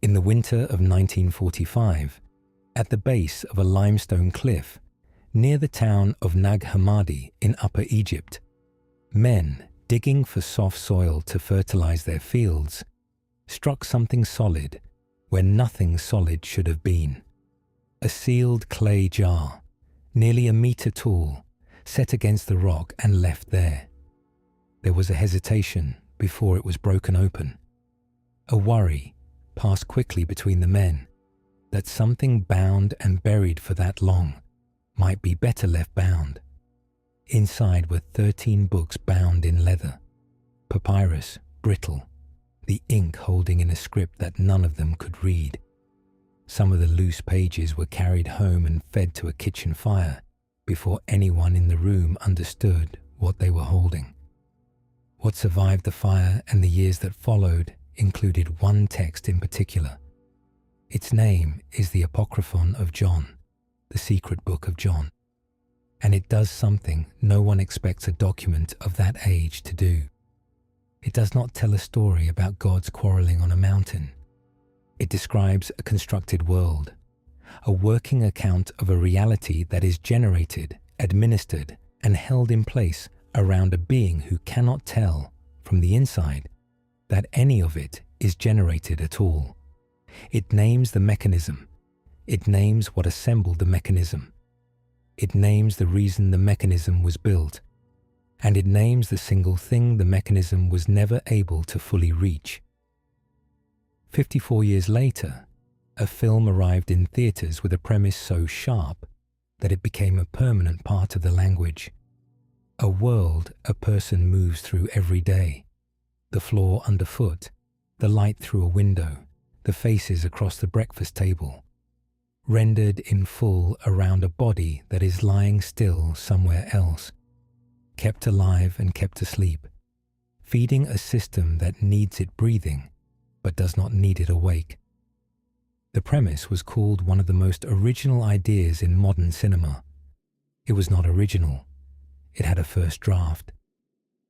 In the winter of 1945, at the base of a limestone cliff near the town of Nag Hammadi in Upper Egypt, men digging for soft soil to fertilize their fields struck something solid where nothing solid should have been. A sealed clay jar, nearly a meter tall, set against the rock and left there. There was a hesitation before it was broken open. A worry passed quickly between the men that something bound and buried for that long might be better left bound. Inside were 13 books bound in leather, papyrus, brittle, the ink holding in a script that none of them could read. Some of the loose pages were carried home and fed to a kitchen fire before anyone in the room understood what they were holding. What survived the fire and the years that followed included one text in particular. Its name is the Apocryphon of John, the secret book of John, and it does something no one expects a document of that age to do. It does not tell a story about gods quarreling on a mountain. It describes a constructed world, a working account of a reality that is generated, administered, and held in place around a being who cannot tell from the inside that any of it is generated at all. It names the mechanism. It names what assembled the mechanism. It names the reason the mechanism was built. And it names the single thing the mechanism was never able to fully reach. 54 years later, a film arrived in theaters with a premise so sharp that it became a permanent part of the language. A world a person moves through every day. The floor underfoot, the light through a window, the faces across the breakfast table, rendered in full around a body that is lying still somewhere else, kept alive and kept asleep, feeding a system that needs it breathing but does not need it awake. The premise was called one of the most original ideas in modern cinema. It was not original. It had a first draft,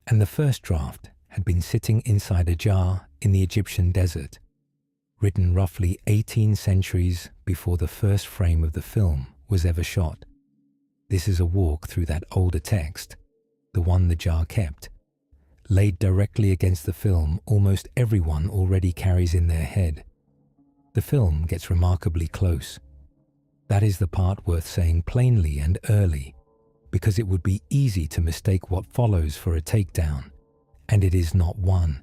and the first draft had been sitting inside a jar in the Egyptian desert, written roughly 18 centuries before the first frame of the film was ever shot. This is a walk through that older text, the one the jar kept. Laid directly against the film almost everyone already carries in their head. The film gets remarkably close. That is the part worth saying plainly and early, because it would be easy to mistake what follows for a takedown, and it is not one.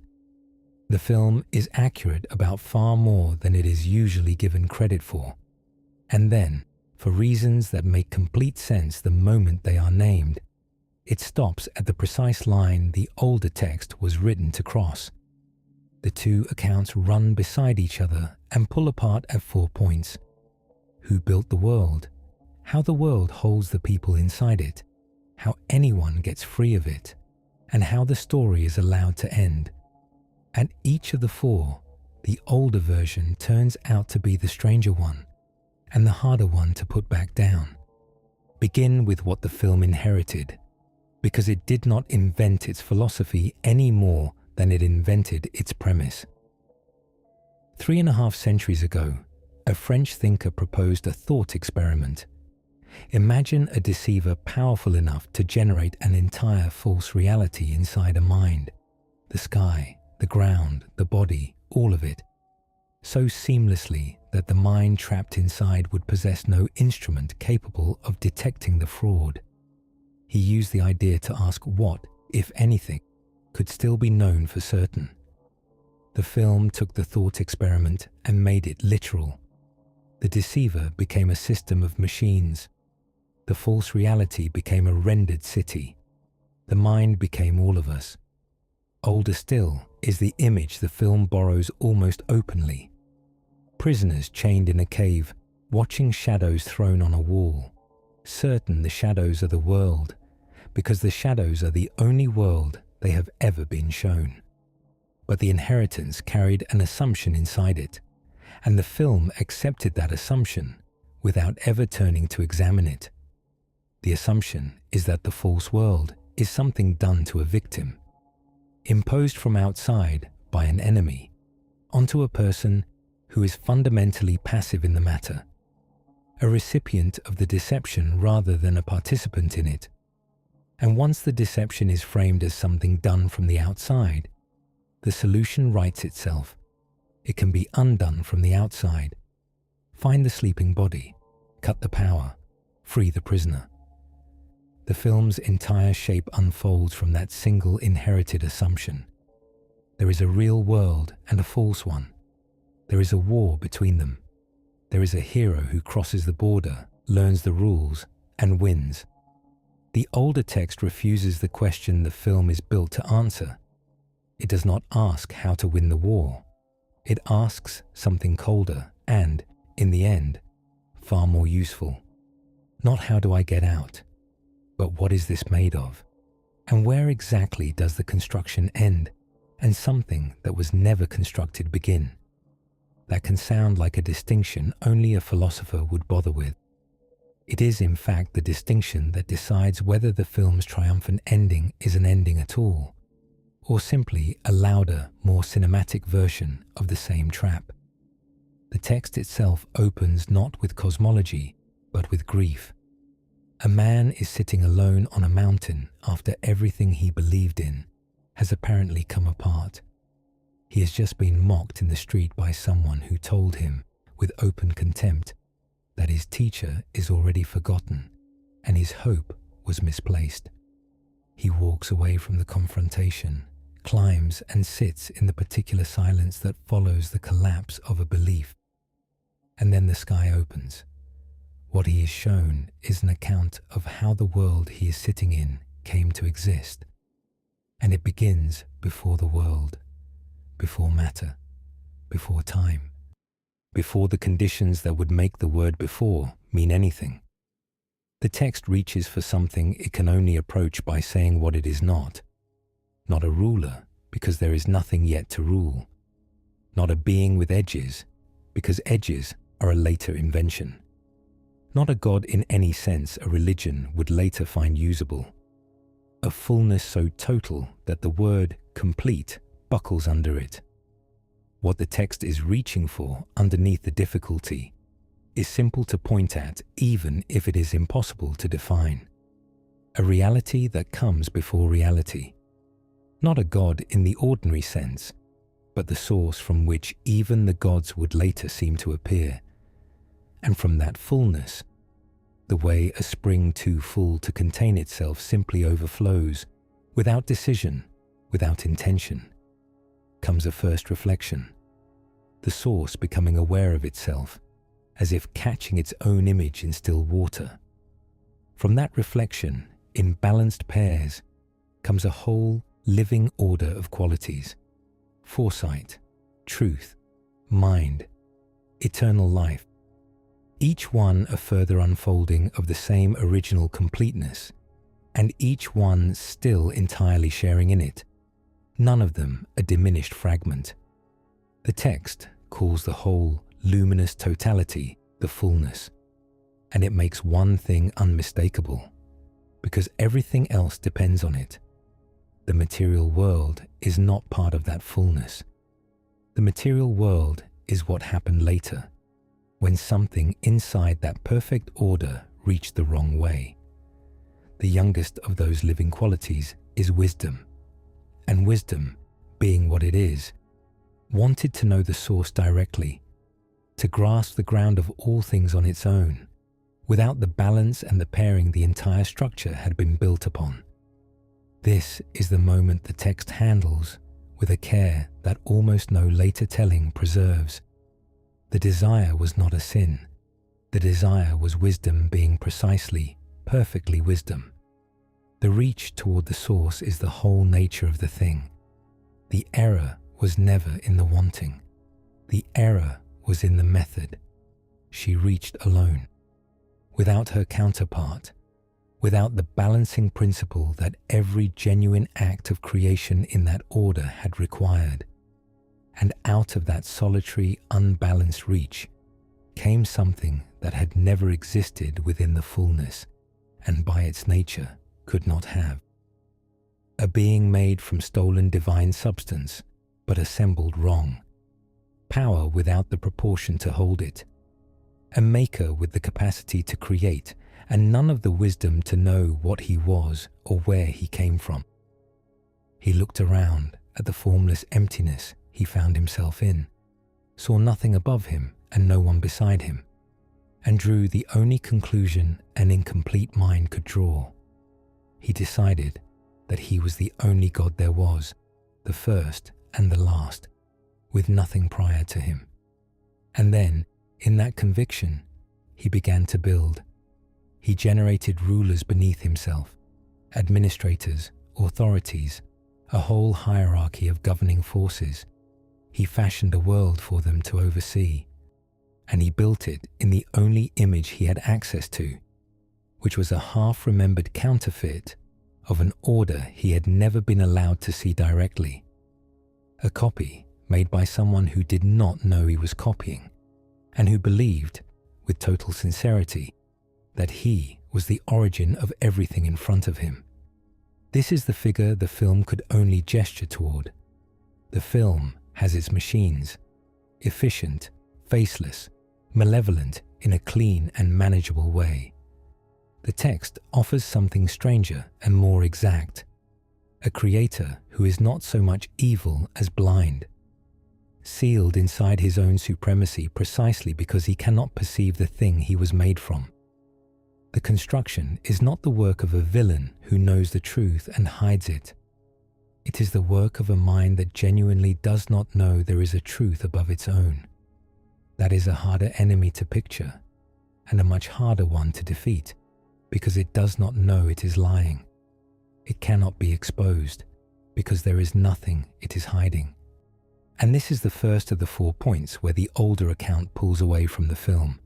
The film is accurate about far more than it is usually given credit for, and then, for reasons that make complete sense the moment they are named, it stops at the precise line the older text was written to cross. The two accounts run beside each other and pull apart at 4 points. Who built the world? How the world holds the people inside it? How anyone gets free of it? And how the story is allowed to end? At each of the 4, the older version turns out to be the stranger one, and the harder one to put back down. Begin with what the film inherited, because it did not invent its philosophy any more than it invented its premise. 3.5 centuries ago, a French thinker proposed a thought experiment. Imagine a deceiver powerful enough to generate an entire false reality inside a mind. The sky, the ground, the body, all of it. So seamlessly that the mind trapped inside would possess no instrument capable of detecting the fraud. He used the idea to ask what, if anything, could still be known for certain. The film took the thought experiment and made it literal. The deceiver became a system of machines. The false reality became a rendered city. The mind became all of us. Older still is the image the film borrows almost openly. Prisoners chained in a cave, watching shadows thrown on a wall, certain the shadows are the world, because the shadows are the only world they have ever been shown. But the inheritance carried an assumption inside it, and the film accepted that assumption without ever turning to examine it. The assumption is that the false world is something done to a victim, imposed from outside by an enemy, onto a person who is fundamentally passive in the matter, a recipient of the deception rather than a participant in it. And once the deception is framed as something done from the outside, the solution writes itself. It can be undone from the outside. Find the sleeping body, cut the power, free the prisoner. The film's entire shape unfolds from that single inherited assumption. There is a real world and a false one. There is a war between them. There is a hero who crosses the border, learns the rules, and wins. The older text refuses the question the film is built to answer. It does not ask how to win the war. It asks something colder and, in the end, far more useful. Not how do I get out, but what is this made of? And where exactly does the construction end and something that was never constructed begin? That can sound like a distinction only a philosopher would bother with. It is in fact the distinction that decides whether the film's triumphant ending is an ending at all, or simply a louder, more cinematic version of the same trap. The text itself opens not with cosmology, but with grief. A man is sitting alone on a mountain after everything he believed in has apparently come apart. He has just been mocked in the street by someone who told him, with open contempt, that his teacher is already forgotten and his hope was misplaced. He walks away from the confrontation, climbs and sits in the particular silence that follows the collapse of a belief. And then the sky opens. What he is shown is an account of how the world he is sitting in came to exist. And it begins before the world, before matter, before time, before the conditions that would make the word before mean anything. The text reaches for something it can only approach by saying what it is not. Not a ruler, because there is nothing yet to rule. Not a being with edges, because edges are a later invention. Not a god in any sense a religion would later find usable. A fullness so total that the word complete buckles under it. What the text is reaching for underneath the difficulty is simple to point at, even if it is impossible to define. A reality that comes before reality. Not a god in the ordinary sense, but the source from which even the gods would later seem to appear. And from that fullness, the way a spring too full to contain itself simply overflows, without decision, without intention, comes a first reflection, the source becoming aware of itself, as if catching its own image in still water. From that reflection, in balanced pairs, comes a whole living order of qualities: foresight, truth, mind, eternal life, each one a further unfolding of the same original completeness, and each one still entirely sharing in it, none of them a diminished fragment. The text calls the whole luminous totality the fullness, and it makes one thing unmistakable, because everything else depends on it. The material world is not part of that fullness. The material world is what happened later, when something inside that perfect order reached the wrong way. The youngest of those living qualities is wisdom, and wisdom, being what it is, wanted to know the source directly, to grasp the ground of all things on its own, without the balance and the pairing the entire structure had been built upon. This is the moment the text handles with a care that almost no later telling preserves. The desire was not a sin. The desire was wisdom being precisely, perfectly wisdom. The reach toward the source is the whole nature of the thing. The error was never in the wanting. The error was in the method. She reached alone, without her counterpart, without the balancing principle that every genuine act of creation in that order had required. And out of that solitary, unbalanced reach came something that had never existed within the fullness, and by its nature could not have. A being made from stolen divine substance, but assembled wrong. power without the proportion to hold it, a maker with the capacity to create and none of the wisdom to know what he was or where he came from. He looked around at the formless emptiness he found himself in, saw nothing above him and no one beside him, and drew the only conclusion an incomplete mind could draw. He decided that he was the only God there was, the first and the last, with nothing prior to him. And then, in that conviction, he began to build. He generated rulers beneath himself, administrators, authorities, a whole hierarchy of governing forces. He fashioned a world for them to oversee, and he built it in the only image he had access to, which was a half-remembered counterfeit of an order he had never been allowed to see directly, a copy made by someone who did not know he was copying, and who believed, with total sincerity, that he was the origin of everything in front of him. This is the figure the film could only gesture toward. The film has its machines, efficient, faceless, malevolent in a clean and manageable way. The text offers something stranger and more exact, a creator who is not so much evil as blind, sealed inside his own supremacy precisely because he cannot perceive the thing he was made from. The construction is not the work of a villain who knows the truth and hides it. It is the work of a mind that genuinely does not know there is a truth above its own. That is a harder enemy to picture, and a much harder one to defeat, because it does not know it is lying. It cannot be exposed, because there is nothing it is hiding. And this is the first of the 4 points where the older account pulls away from the film.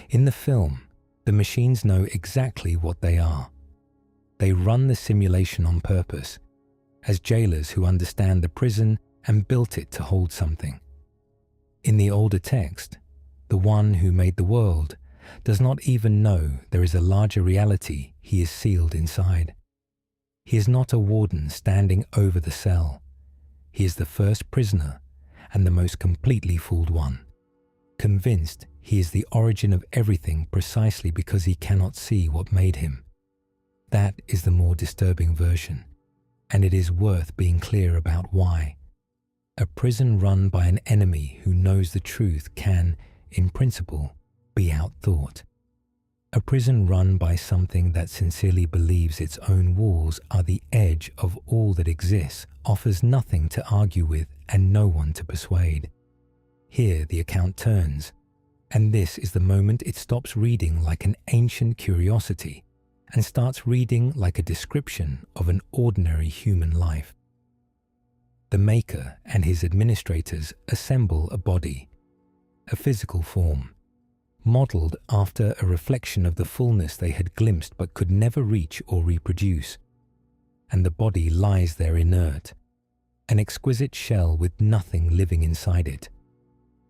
In the film, the machines know exactly what they are. They run the simulation on purpose, as jailers who understand the prison and built it to hold something. In the older text, the one who made the world does not even know there is a larger reality he is sealed inside. He is not a warden standing over the cell. He is the first prisoner and the most completely fooled one, convinced he is the origin of everything precisely because he cannot see what made him. That is the more disturbing version, and it is worth being clear about why. A prison run by an enemy who knows the truth can, in principle, be outthought. A prison run by something that sincerely believes its own walls are the edge of all that exists offers nothing to argue with and no one to persuade. Here the account turns, and this is the moment it stops reading like an ancient curiosity and starts reading like a description of an ordinary human life. The maker and his administrators assemble a body, a physical form, modelled after a reflection of the fullness they had glimpsed but could never reach or reproduce, and the body lies there inert, an exquisite shell with nothing living inside it.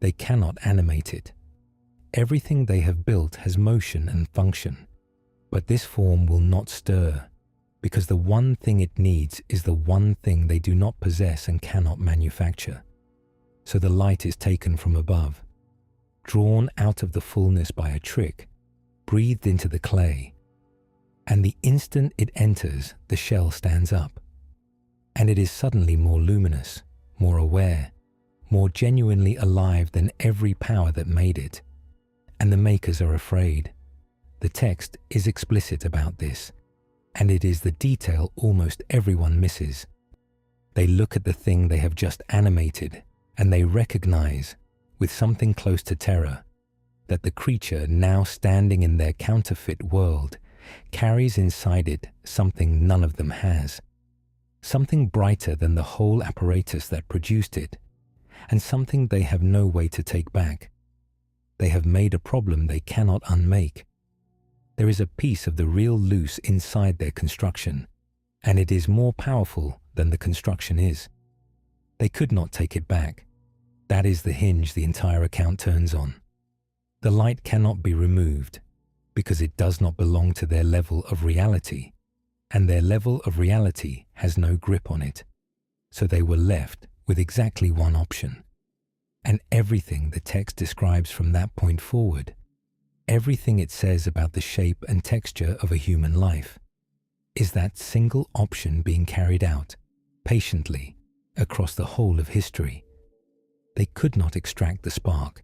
They cannot animate it. Everything they have built has motion and function, but this form will not stir, because the one thing it needs is the one thing they do not possess and cannot manufacture. So the light is taken from above, drawn out of the fullness by a trick, breathed into the clay, and the instant it enters, the shell stands up, and it is suddenly more luminous, more aware, more genuinely alive than every power that made it. And the makers are afraid. The text is explicit about this, and it is the detail almost everyone misses. They look at the thing they have just animated, and they recognize, with something close to terror, that the creature now standing in their counterfeit world carries inside it something none of them has, something brighter than the whole apparatus that produced it, and something they have no way to take back. They have made a problem they cannot unmake. There is a piece of the real loose inside their construction, and it is more powerful than the construction is. They could not take it back. That is the hinge the entire account turns on. The light cannot be removed, because it does not belong to their level of reality, and their level of reality has no grip on it. So they were left with exactly one option: And everything the text describes from that point forward, everything it says about the shape and texture of a human life, is that single option being carried out, patiently, across the whole of history. They could not extract the spark,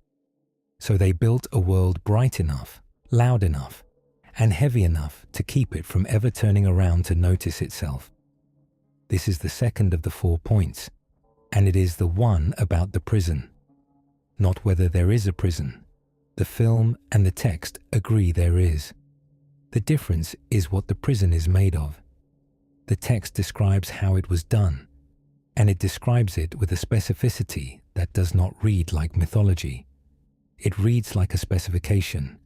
so they built a world bright enough, loud enough, and heavy enough to keep it from ever turning around to notice itself. This is the second of the 4 points, and it is the one about the prison. Not whether there is a prison. The film and the text agree there is. The difference is what the prison is made of. The text describes how it was done, and it describes it with a specificity that does not read like mythology. It reads like a specification,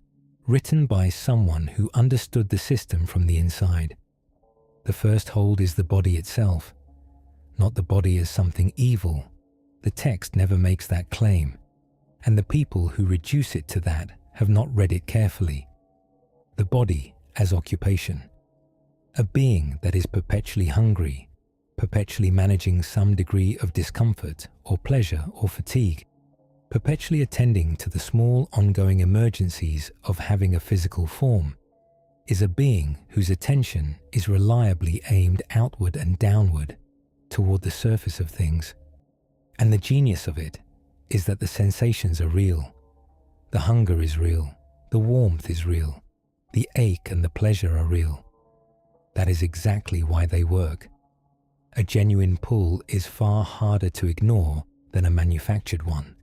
written by someone who understood the system from the inside. The first hold is the body itself, not the body as something evil. The text never makes that claim, and the people who reduce it to that have not read it carefully. The body as occupation, a being that is perpetually hungry, perpetually managing some degree of discomfort or pleasure or fatigue, perpetually attending to the small ongoing emergencies of having a physical form, is a being whose attention is reliably aimed outward and downward toward the surface of things. And the genius of it is that the sensations are real. The hunger is real. The warmth is real. The ache and the pleasure are real. That is exactly why they work. A genuine pull is far harder to ignore than a manufactured one.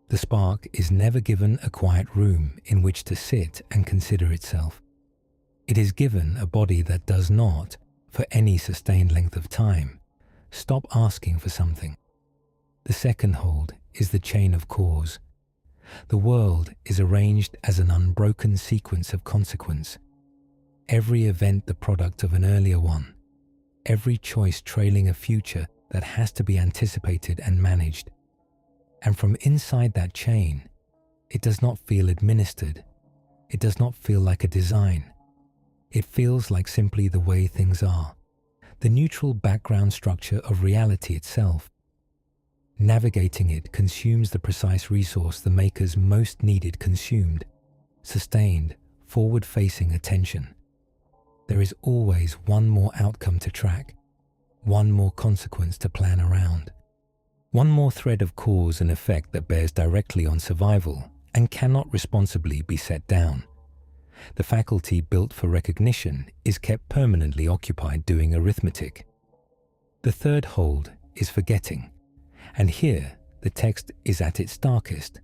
The spark is never given a quiet room in which to sit and consider itself. It is given a body that does not, for any sustained length of time, stop asking for something. The second hold is the chain of cause. The world is arranged as an unbroken sequence of consequence. Every event the product of an earlier one. Every choice trailing a future that has to be anticipated and managed. And from inside that chain, it does not feel administered. It does not feel like a design. It feels like simply the way things are, the neutral background structure of reality itself. Navigating it consumes the precise resource the makers most needed consumed, sustained, forward-facing attention. There is always one more outcome to track, one more consequence to plan around, one more thread of cause and effect that bears directly on survival and cannot responsibly be set down. The faculty built for recognition is kept permanently occupied doing arithmetic. The third hold is forgetting, and here the text is at its darkest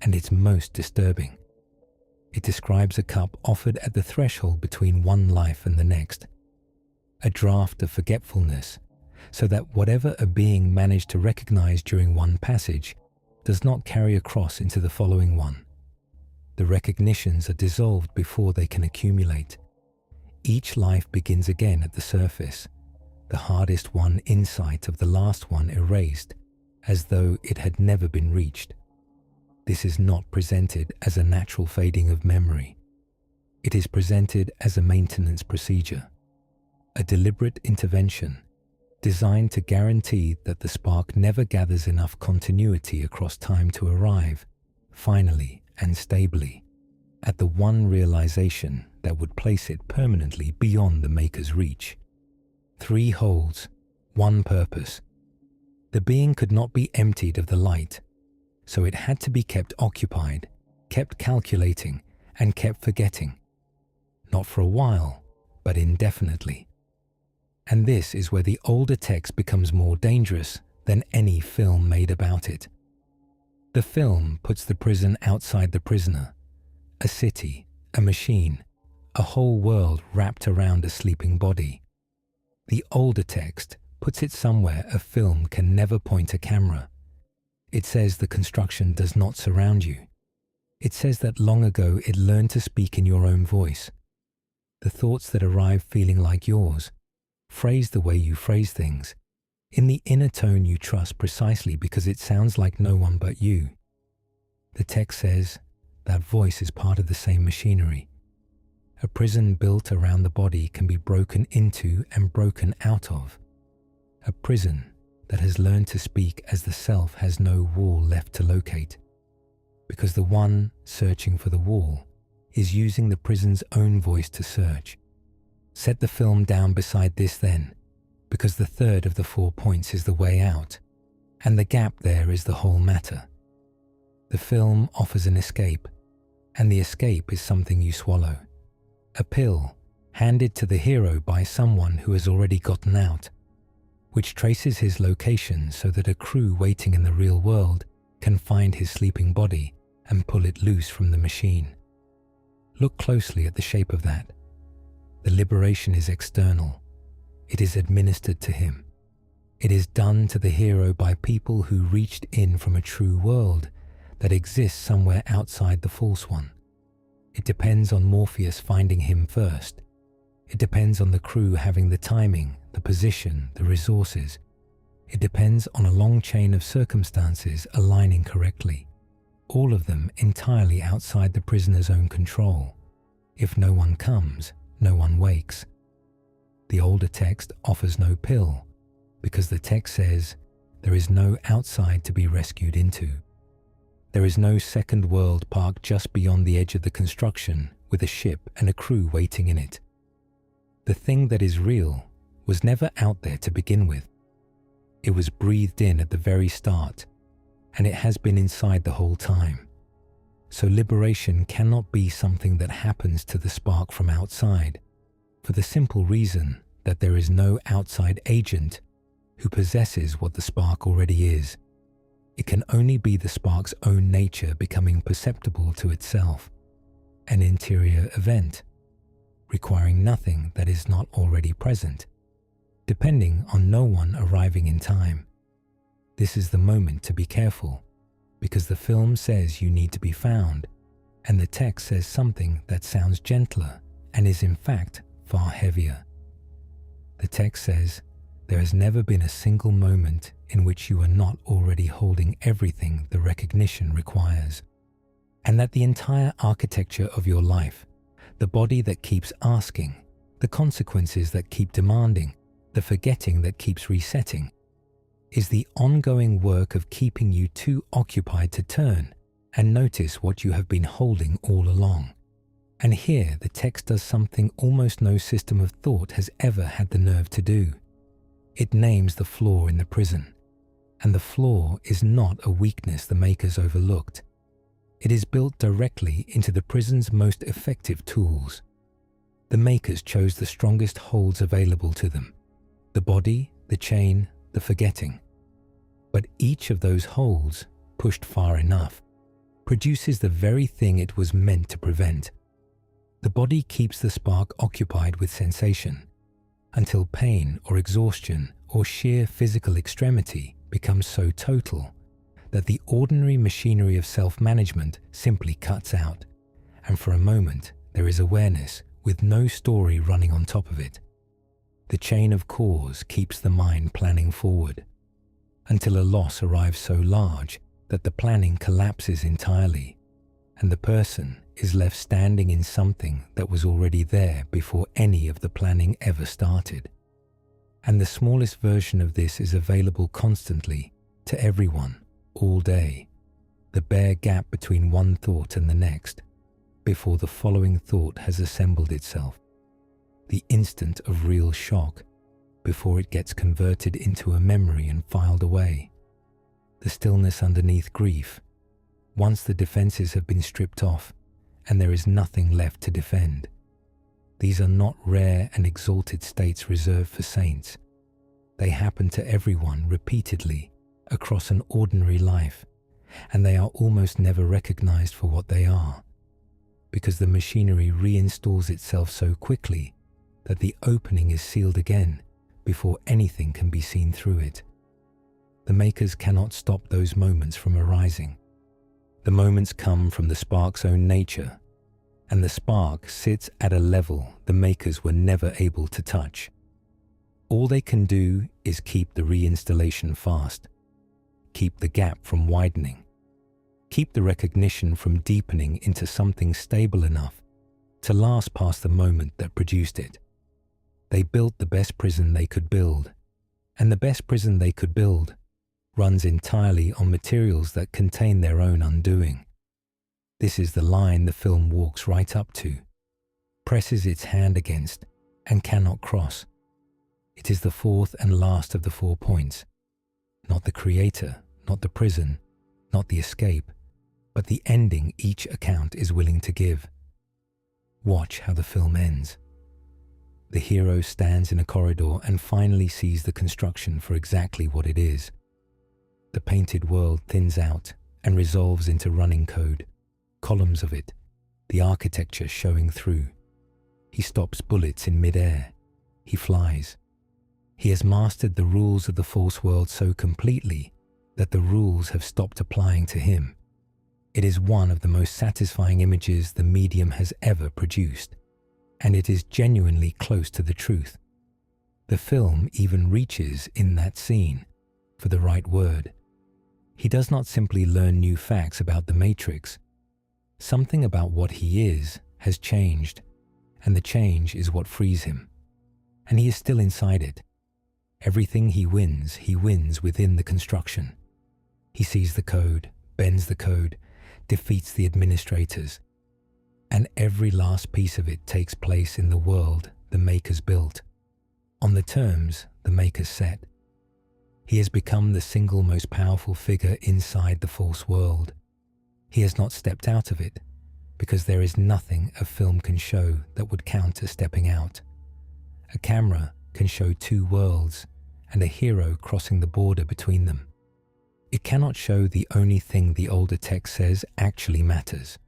and its most disturbing. It describes a cup offered at the threshold between one life and the next, a draught of forgetfulness, so that whatever a being managed to recognize during one passage does not carry across into the following one. The recognitions are dissolved before they can accumulate. Each life begins again at the surface, the hardest won insight of the last one erased, as though it had never been reached. This is not presented as a natural fading of memory. It is presented as a maintenance procedure, a deliberate intervention designed to guarantee that the spark never gathers enough continuity across time to arrive, finally and stably, at the one realization that would place it permanently beyond the maker's reach. 3 holds, 1 purpose. The being could not be emptied of the light, so it had to be kept occupied, kept calculating, and kept forgetting. Not for a while, but indefinitely. And this is where the older text becomes more dangerous than any film made about it. The film puts the prison outside the prisoner, a city, a machine, a whole world wrapped around a sleeping body. The older text puts it somewhere a film can never point a camera. It says the construction does not surround you. It says that long ago it learned to speak in your own voice. The thoughts that arrive feeling like yours, phrased the way you phrase things, in the inner tone you trust precisely because it sounds like no one but you. The text says that voice is part of the same machinery. A prison built around the body can be broken into and broken out of. A prison that has learned to speak as the self has no wall left to locate, because the one searching for the wall is using the prison's own voice to search. Set the film down beside this then, because the third of the 4 points is the way out, and the gap there is the whole matter. The film offers an escape, and the escape is something you swallow. A pill handed to the hero by someone who has already gotten out, which traces his location so that a crew waiting in the real world can find his sleeping body and pull it loose from the machine. Look closely at the shape of that. The liberation is external. It is administered to him. It is done to the hero by people who reached in from a true world that exists somewhere outside the false one. It depends on Morpheus finding him first. It depends on the crew having the timing, the position, the resources. It depends on a long chain of circumstances aligning correctly, all of them entirely outside the prisoner's own control. If no one comes, no one wakes. The older text offers no pill, because the text says there is no outside to be rescued into. There is no second world parked just beyond the edge of the construction with a ship and a crew waiting in it. The thing that is real was never out there to begin with. It was breathed in at the very start, and it has been inside the whole time. So liberation cannot be something that happens to the spark from outside, for the simple reason that there is no outside agent who possesses what the spark already is. It can only be the spark's own nature becoming perceptible to itself, an interior event, requiring nothing that is not already present, depending on no one arriving in time. This is the moment to be careful, because the film says you need to be found, and the text says something that sounds gentler and is in fact far heavier. The text says, there has never been a single moment in which you are not already holding everything the recognition requires, and that the entire architecture of your life, the body that keeps asking, the consequences that keep demanding, the forgetting that keeps resetting, is the ongoing work of keeping you too occupied to turn and notice what you have been holding all along. And here the text does something almost no system of thought has ever had the nerve to do. It names the flaw in the prison, and the flaw is not a weakness the makers overlooked. It is built directly into the prison's most effective tools. The makers chose the strongest holds available to them: the body, the chain, the forgetting. But each of those holds, pushed far enough, produces the very thing it was meant to prevent. The body keeps the spark occupied with sensation, until pain or exhaustion or sheer physical extremity becomes so total that the ordinary machinery of self-management simply cuts out, and for a moment there is awareness with no story running on top of it. The chain of cause keeps the mind planning forward, until a loss arrives so large that the planning collapses entirely, and the person is left standing in something that was already there before any of the planning ever started. And the smallest version of this is available constantly to everyone, all day, the bare gap between one thought and the next, before the following thought has assembled itself, the instant of real shock, before it gets converted into a memory and filed away, the stillness underneath grief, once the defenses have been stripped off and there is nothing left to defend. These are not rare and exalted states reserved for saints. They happen to everyone repeatedly across an ordinary life, and they are almost never recognized for what they are, because the machinery reinstalls itself so quickly that the opening is sealed again before anything can be seen through it. The makers cannot stop those moments from arising. The moments come from the spark's own nature, and the spark sits at a level the makers were never able to touch. All they can do is keep the reinstallation fast, keep the gap from widening, keep the recognition from deepening into something stable enough to last past the moment that produced it. They built the best prison they could build, And the best prison they could build runs entirely on materials that contain their own undoing. This is the line the film walks right up to, presses its hand against, and cannot cross. It is the fourth and last of the 4 points. Not the creator, not the prison, not the escape, but the ending each account is willing to give. Watch how the film ends. The hero stands in a corridor and finally sees the construction for exactly what it is. The painted world thins out and resolves into running code, columns of it, the architecture showing through. He stops bullets in mid-air. He flies. He has mastered the rules of the false world so completely that the rules have stopped applying to him. It is one of the most satisfying images the medium has ever produced, and it is genuinely close to the truth. The film even reaches in that scene for the right word. He does not simply learn new facts about the Matrix. Something about what he is has changed, and the change is what frees him. And he is still inside it. Everything he wins within the construction. He sees the code, bends the code, defeats the administrators, and every last piece of it takes place in the world the makers built, on the terms the makers set. He has become the single most powerful figure inside the false world. He has not stepped out of it, because there is nothing a film can show that would count as stepping out. A camera can show 2 worlds and a hero crossing the border between them. It cannot show the only thing the older text says actually matters,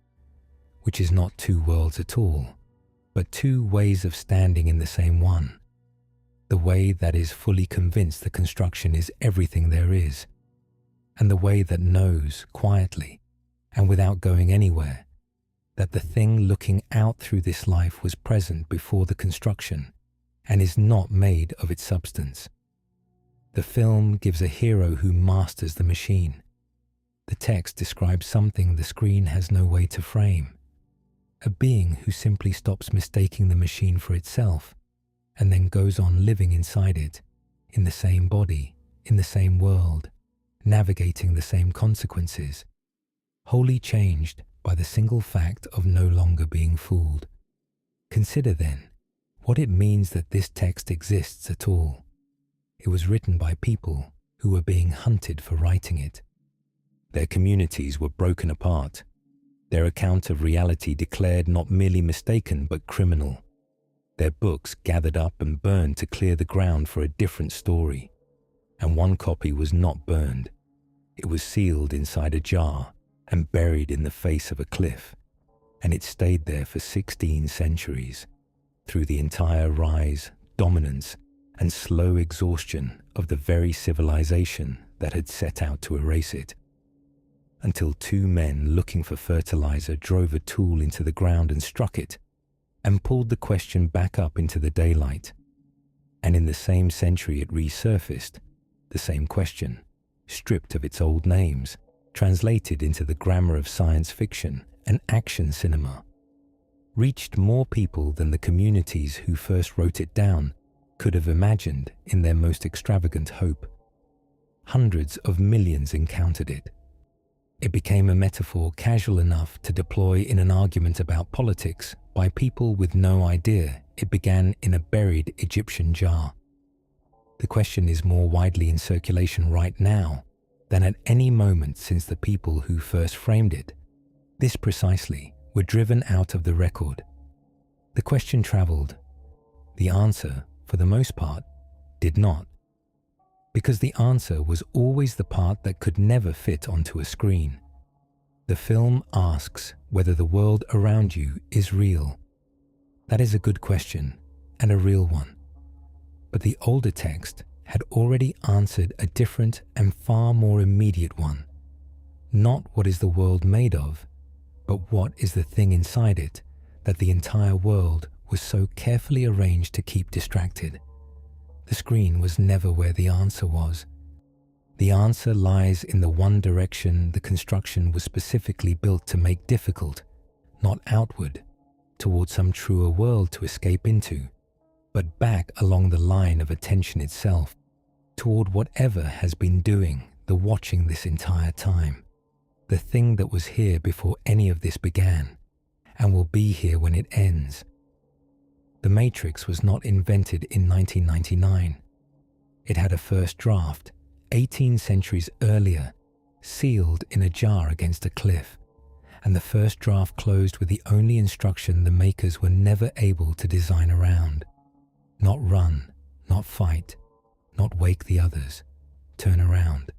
which is not 2 worlds at all, but 2 ways of standing in the same one. The way that is fully convinced the construction is everything there is, and the way that knows quietly and without going anywhere that the thing looking out through this life was present before the construction and is not made of its substance. The film gives a hero who masters the machine. The text describes something the screen has no way to frame. A being who simply stops mistaking the machine for itself and then goes on living inside it, in the same body, in the same world, navigating the same consequences, wholly changed by the single fact of no longer being fooled. Consider then what it means that this text exists at all. It was written by people who were being hunted for writing it. Their communities were broken apart, their account of reality declared not merely mistaken but criminal, their books gathered up and burned to clear the ground for a different story. And one copy was not burned. It was sealed inside a jar and buried in the face of a cliff, and it stayed there for 16 centuries, through the entire rise, dominance, and slow exhaustion of the very civilization that had set out to erase it, until 2 men looking for fertilizer drove a tool into the ground and struck it, and pulled the question back up into the daylight. And in the same century it resurfaced, the same question, stripped of its old names, translated into the grammar of science fiction and action cinema, reached more people than the communities who first wrote it down could have imagined in their most extravagant hope. Hundreds of millions encountered it. It became a metaphor casual enough to deploy in an argument about politics by people with no idea it began in a buried Egyptian jar. The question is more widely in circulation right now than at any moment since the people who first framed it, this precisely, were driven out of the record. The question traveled. The answer, for the most part, did not. Because the answer was always the part that could never fit onto a screen. The film asks whether the world around you is real. That is a good question, and a real one. But the older text had already answered a different and far more immediate one. Not what is the world made of, but what is the thing inside it that the entire world was so carefully arranged to keep distracted. The screen was never where the answer was. The answer lies in the one direction the construction was specifically built to make difficult, not outward, toward some truer world to escape into, but back along the line of attention itself, toward whatever has been doing the watching this entire time, the thing that was here before any of this began, and will be here when it ends. The Matrix was not invented in 1999. It had a first draft 18 centuries earlier, sealed in a jar against a cliff, and the first draft closed with the only instruction the makers were never able to design around. Not run, not fight, not wake the others, turn around.